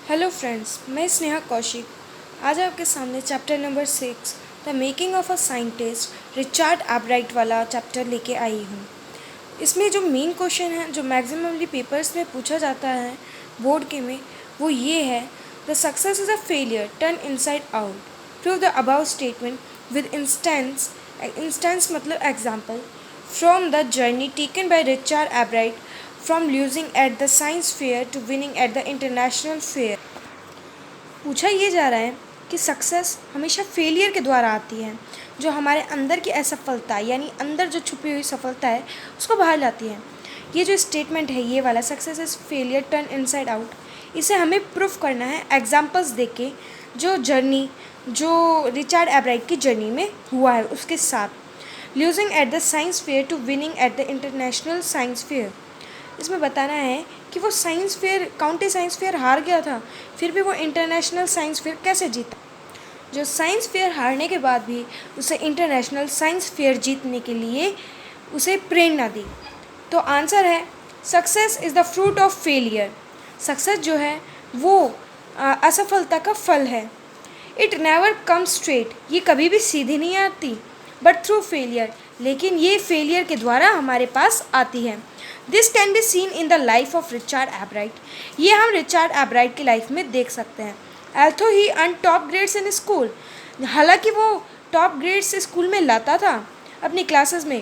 Hello friends, मैं स्नेहा कौशिक आज आपके सामने chapter number 6 the making of a scientist Richard एब्राइट वाला चैप्टर लेके आई हूँ। इसमें जो मेन क्वेश्चन है जो मैक्सिममली पेपर्स में पूछा जाता है बोर्ड के में, वो ये है the success is a failure turn inside out, prove the above statement with instance मतलब example from the journey taken by Richard Ebright from losing at the science fair to winning at the international fair. पूछा ये जा रहा है कि success हमेशा failure के द्वारा आती है, जो हमारे अंदर की असफलता यानी अंदर जो छुपी हुई सफलता है उसको बाहर लाती है। ये जो स्टेटमेंट है ये वाला success is failure turn inside out, इसे हमें प्रूफ करना है एग्जाम्पल्स दे के, जो जर्नी जो रिचर्ड एब्राइट की जर्नी में हुआ है उसके साथ। Losing at the science fair to winning at the international science fair, इसमें बताना है कि वो science fair county science fair हार गया था, फिर भी वो इंटरनेशनल साइंस फेयर कैसे जीता, जो साइंस फेयर हारने के बाद भी उसे इंटरनेशनल साइंस फेयर जीतने के लिए उसे प्रेरणा दी। तो आंसर है success is the fruit of failure. Success जो है वो असफलता का फल है। इट नेवर कम स्ट्रेट, ये कभी भी सीधी नहीं आती, बट थ्रू फेलियर, लेकिन ये फेलियर के द्वारा हमारे पास आती है। This can be seen in the life of Richard एब्राइट, ये हम रिचर्ड एब्राइट की लाइफ में देख सकते हैं। Although he earn top grades in school, हालांकि वो टॉप ग्रेड्स स्कूल में लाता था अपनी क्लासेस में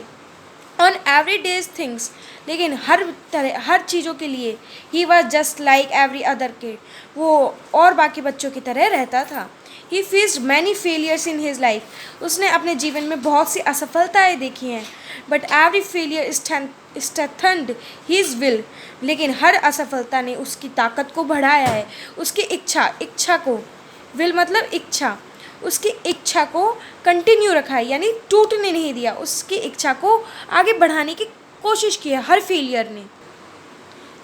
ऑन एवरी डेज थिंग्स, लेकिन हर चीज़ों के लिए he was just like every other kid, वो और बाकी बच्चों की तरह रहता था। He faced many failures in his life, उसने अपने जीवन में बहुत सी असफलताएं देखी हैं, but every failure strengthened his will, लेकिन हर असफलता ने उसकी ताकत को बढ़ाया है, उसकी इच्छा को, विल मतलब इच्छा, उसकी इच्छा को कंटिन्यू रखा है, यानी टूटने नहीं दिया, उसकी इच्छा को आगे बढ़ाने की कोशिश की है हर फेलियर ने।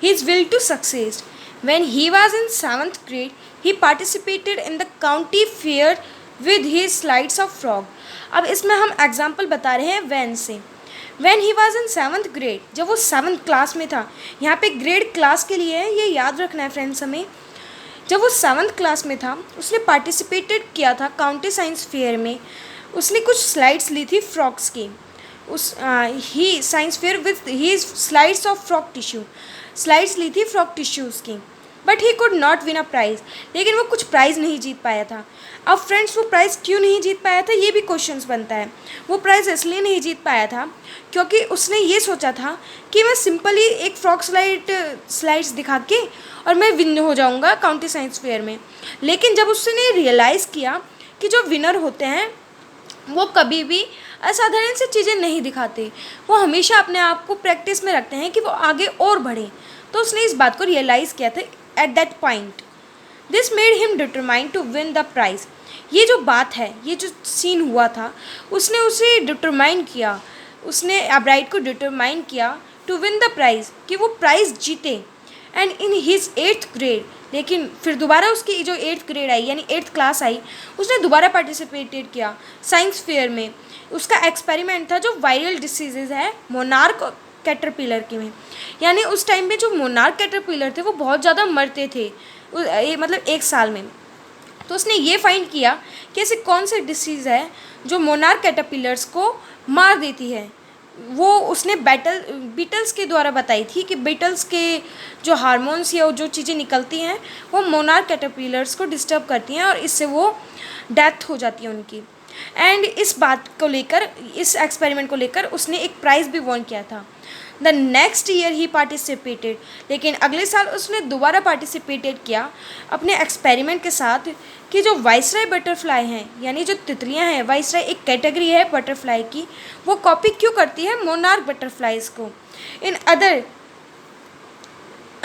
His will to succeed. When he was in 7th grade, he participated in the county fair with his slides of frog. अब इसमें हम एग्जाम्पल बता रहे हैं when से। When he was in 7th grade, जब वो 7th क्लास में था, यहाँ पे ग्रेड क्लास के लिए है, ये याद रखना है फ्रेंड्स हमें। जब वो 7th क्लास में था उसने पार्टिसिपेटेड किया था काउंटी साइंस फेयर में, उसने कुछ स्लाइड्स ली थी फ्रॉक्स की, उस ही science fair with he slides of frog tissue, slides ली थी फ्रॉक टिश्यूज़ की, but he could not win a prize, लेकिन वो कुछ प्राइज़ नहीं जीत पाया था। अब फ्रेंड्स वो प्राइज़ क्यों नहीं जीत पाया था, ये भी क्वेश्चंस बनता है। वो प्राइज़ इसलिए नहीं जीत पाया था क्योंकि उसने ये सोचा था कि मैं सिंपली एक फ्रॉक स्लाइड्स दिखा के और मैं विन हो जाऊँगा काउंटी साइंस फेयर में, लेकिन जब उसने रियलाइज़ किया कि जो विनर होते हैं वो कभी भी असाधारण से चीज़ें नहीं दिखाते, वो हमेशा अपने आप को प्रैक्टिस में रखते हैं कि वो आगे और बढ़ें, तो उसने इस बात को रियलाइज़ किया था at that point. This made him determined to win the prize, ये जो बात है, ये जो सीन हुआ था, उसने उसे डिटरमाइन किया, उसने एब्राइट को डिटरमाइन किया टू विन द प्राइज़, कि वो प्राइज़ जीते। And in his 8th grade, लेकिन फिर दोबारा उसकी जो 8th ग्रेड आई यानी 8th क्लास आई, उसने दोबारा पार्टिसिपेटेड किया साइंस फेयर में। उसका एक्सपेरिमेंट था जो वायरल डिसीजेज है मोनार्क कैटरपिलर के में, यानी उस टाइम में जो मोनार्क कैटरपिलर थे वो बहुत ज़्यादा मरते थे, मतलब एक साल में। तो उसने ये फाइंड किया कि ऐसे कौन से डिसीज़ है जो मोनार्क कैटरपिलर्स को मार देती है। वो उसने बीटल्स के द्वारा बताई थी कि बीटल्स के जो हार्मोन्स या जो चीज़ें निकलती हैं वो मोनार्क कैटरपिलर्स को डिस्टर्ब करती हैं और इससे वो डेथ हो जाती है उनकी। एंड इस बात को लेकर, इस एक्सपेरिमेंट को लेकर उसने एक प्राइज़ भी वॉन किया था। The next year he participated, लेकिन अगले साल उसने दोबारा पार्टिसिपेटेड किया अपने एक्सपेरिमेंट के साथ कि जो वाइसराय बटरफ्लाई हैं, यानी जो तितलियां हैं, वाइसराय एक कैटेगरी है बटरफ्लाई की, वो कॉपी क्यों करती है मोनार्क बटरफ्लाइज को इन अदर।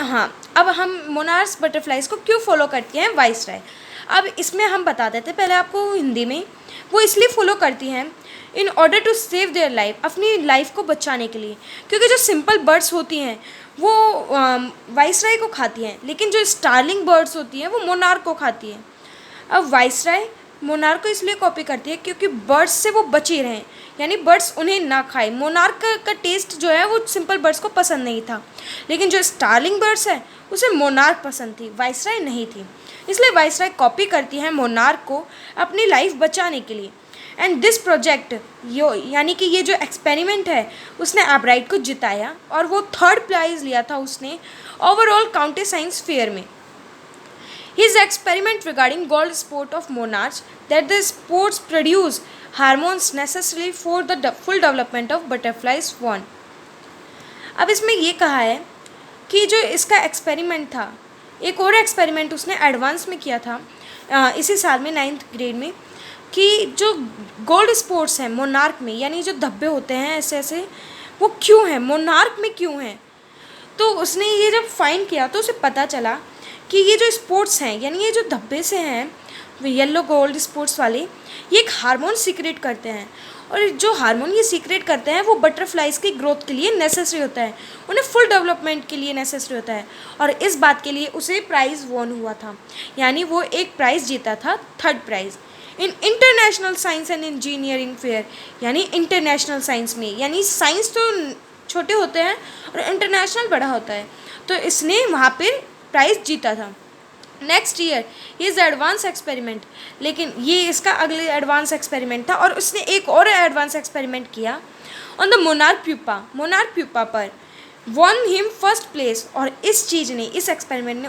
हाँ, अब हम मोनार्क बटरफ्लाइज को क्यों फॉलो करती हैं वाइसराय, अब इसमें हम बता देते पहले आपको हिंदी में। वो इसलिए फॉलो करती हैं in order to save their life, अपनी लाइफ को बचाने के लिए, क्योंकि जो सिंपल बर्ड्स होती हैं वो वाइसराय को खाती हैं, लेकिन जो स्टार्लिंग बर्ड्स होती हैं वो मोनार्क को खाती हैं। अब वाइसराय मोनार्क को इसलिए कॉपी करती है क्योंकि बर्ड्स से वो बचे रहें, यानी बर्ड्स उन्हें ना खाए। मोनार्क का टेस्ट जो है वो सिंपल बर्ड्स को पसंद नहीं था, लेकिन जो स्टार्लिंग बर्ड्स है उसे मोनार्क पसंद थी, वाइसराय नहीं थी। इसलिए वाइसराय कॉपी करती है मोनार्क को अपनी लाइफ बचाने के लिए। एंड दिस प्रोजेक्ट यानी कि ये जो एक्सपेरिमेंट है उसने एब्राइट को जिताया और वो 3rd प्राइज़ लिया था उसने ओवरऑल काउंटी साइंस फेयर में। His experiment regarding gold spot of monarchs that the spots produce hormones necessary for the full development of butterflies won। अब इसमें ये कहा है कि जो इसका एक्सपेरिमेंट था, एक और एक्सपेरिमेंट उसने एडवांस में किया था इसी साल में 9th ग्रेड में, कि जो गोल्ड स्पॉट्स हैं मोनार्क में, यानी जो धब्बे होते हैं ऐसे ऐसे, वो क्यों हैं, मोनार्क में क्यों हैं। तो उसने ये जब फाइंड किया तो उसे पता चला कि ये जो स्पॉट्स हैं, यानी ये जो धब्बे से हैं येलो गोल्ड स्पॉट्स वाले, ये एक हार्मोन सीक्रेट करते हैं, और जो हार्मोन ये सीक्रेट करते हैं वो बटरफ्लाइज़ की ग्रोथ के लिए नेसेसरी होता है, उन्हें फुल डेवलपमेंट के लिए नेसेसरी होता है। और इस बात के लिए उसे प्राइज़ वॉन हुआ था, यानी वो एक प्राइज़ जीता था, 3rd price in international science and engineering fair. यानी इंटरनेशनल साइंस में, यानी साइंस तो छोटे होते हैं और इंटरनेशनल बड़ा होता है, तो इसने वहाँ पर प्राइज़ जीता था। Next year is advance experiment, लेकिन ये इसका अगले एडवांस एक्सपेरिमेंट था, और उसने एक और एडवांस एक्सपेरिमेंट किया ऑन द मोनार्क प्यूपा पर, वॉन हिम 1st प्लेस। और इस चीज़ ने, इस एक्सपेरिमेंट ने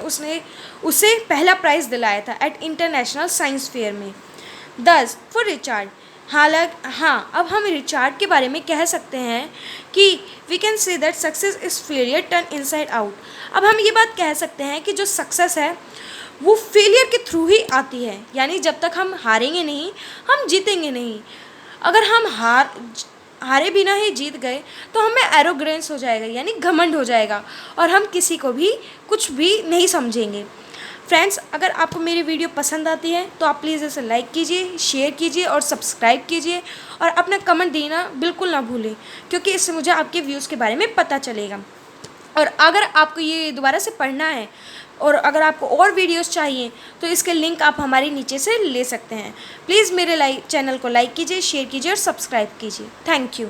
उसे पहला प्राइज़ दिलाया था एट इंटरनेशनल साइंस फेयर में। दस फॉर रिचार्ड, हालांकि हाँ, अब हम रिचार्ड के बारे में कह सकते हैं कि we can say that success is failure turn inside out. अब हम ये बात कह सकते हैं कि जो सक्सेस है वो फेलियर के थ्रू ही आती है, यानी जब तक हम हारेंगे नहीं हम जीतेंगे नहीं। अगर हम हारे बिना ही जीत गए तो हमें एरोगेंस हो जाएगा, यानी घमंड हो जाएगा, और हम किसी को भी कुछ भी नहीं समझेंगे। फ्रेंड्स, अगर आपको मेरी वीडियो पसंद आती है तो आप प्लीज़ इसे लाइक कीजिए, शेयर कीजिए और सब्सक्राइब कीजिए, और अपना कमेंट देना बिल्कुल ना भूलें, क्योंकि इससे मुझे आपके व्यूज़ के बारे में पता चलेगा। और अगर आपको ये दोबारा से पढ़ना है और अगर आपको और वीडियोस चाहिए तो इसके लिंक आप हमारे नीचे से ले सकते हैं। प्लीज़ मेरे चैनल को लाइक कीजिए, शेयर कीजिए और सब्सक्राइब कीजिए। Thank you.